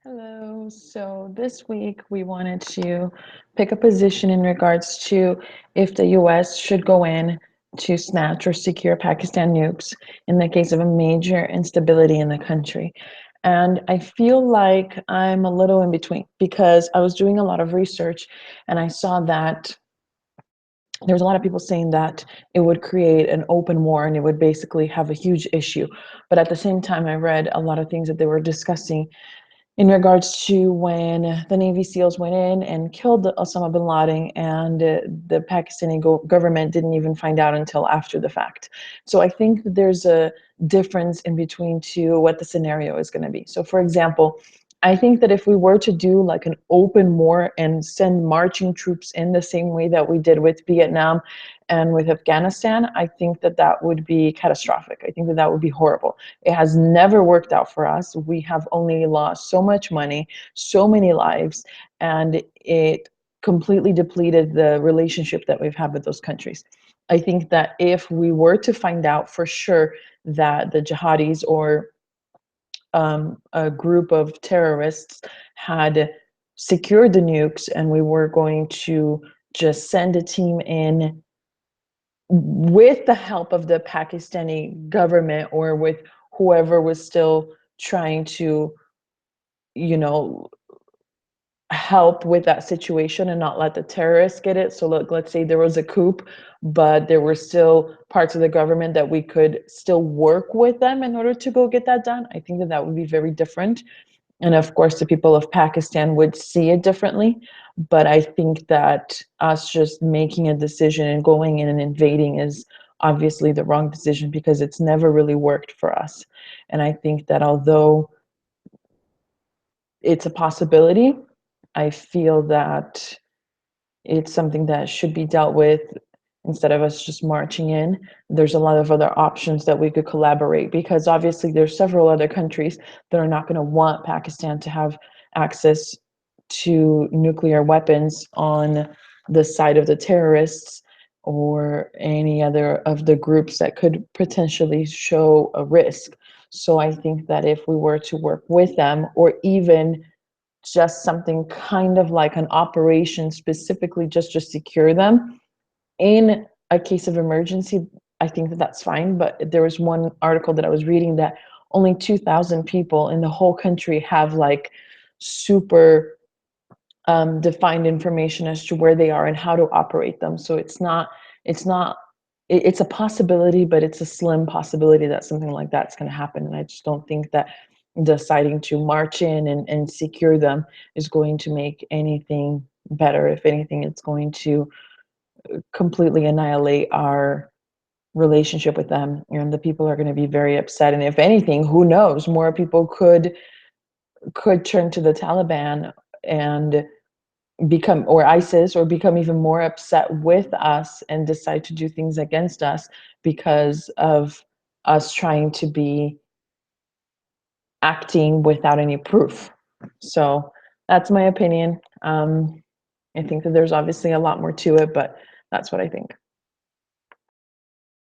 Hello. So this week we wanted to pick a position in regards to if the US should go in to snatch or secure Pakistan nukes in the case of a major instability in the country. And I feel like I'm a little in between because I was doing a lot of research and I saw that there's a lot of people saying that it would create an open war and it would basically have a huge issue. But at the same time, I read a lot of things that they were discussing in regards to when the Navy SEALs went in and killed Osama bin Laden, and the Pakistani government didn't even find out until after the fact. So I think that there's a difference in between two what the scenario is going to be. So, for example, I think that if we were to do like an open war and send marching troops in the same way that we did with Vietnam and with Afghanistan, I think that that would be catastrophic. I think that that would be horrible. It has never worked out for us. We have only lost so much money, so many lives, and it completely depleted the relationship that we've had with those countries. I think that if we were to find out for sure that the jihadis or a group of terrorists had secured the nukes and we were going to just send a team in with the help of the Pakistani government or with whoever was still trying to, you know, help with that situation and not let the terrorists get it. So look, let's say there was a coup, but there were still parts of the government that we could still work with them in order to go get that done. I think that that would be very different. And of course, the people of Pakistan would see it differently. But I think that us just making a decision and going in and invading is obviously the wrong decision because it's never really worked for us. And I think that although it's a possibility, I feel that it's something that should be dealt with instead of us just marching in. There's a lot of other options that we could collaborate because obviously there's several other countries that are not going to want Pakistan to have access to nuclear weapons on the side of the terrorists or any other of the groups that could potentially show a risk. So I think that if we were to work with them or even just something kind of like an operation specifically just to secure them in a case of emergency, I think that that's fine. But there was one article that I was reading that only 2,000 people in the whole country have like super defined information as to where they are and how to operate them. So it's a possibility, but it's a slim possibility that something like that's going to happen. And I just don't think that deciding to march in and secure them is going to make anything better. If anything, it's going to completely annihilate our relationship with them, and the people are going to be very upset. And if anything, who knows, more people could turn to the Taliban and become, or ISIS, or become even more upset with us and decide to do things against us because of us trying to be acting without any proof. So that's my opinion. I think that there's obviously a lot more to it, but that's what I think.